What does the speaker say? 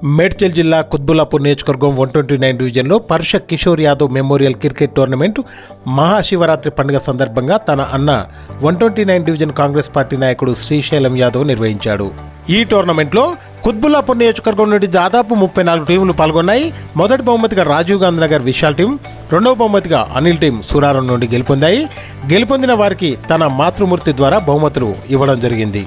మేడ్చల్ జిల్లా కుత్బుల్లాపూర్ నియోజకవర్గం 129 డివిజన్లో పరుష Kishore Yadav memorial cricket tournament Mahashivratri పండుగ సందర్భంగా తన అన్న 129 డివిజన్ కాంగ్రెస్ పార్టీ నాయకుడు శ్రీశైలం యాదవ్ నిర్వహించాడు. ఈ టోర్నమెంట్లో కుత్బుల్లాపూర్ నియోజకవర్గం నుండి దాదాపు 34 టీములు పాల్గొన్నాయి. మొదటి బహుమతిగా రాజీవ్ గాంధీ నగర్ విశాల్ టీం, రెండవ బహుమతిగా అనిల్ టీం సూరారం నుండి గెలుపొందాయి. గెలుపొందిన వారికి తన మాతృమూర్తి ద్వారా బహుమతులు ఇవ్వడం జరిగింది.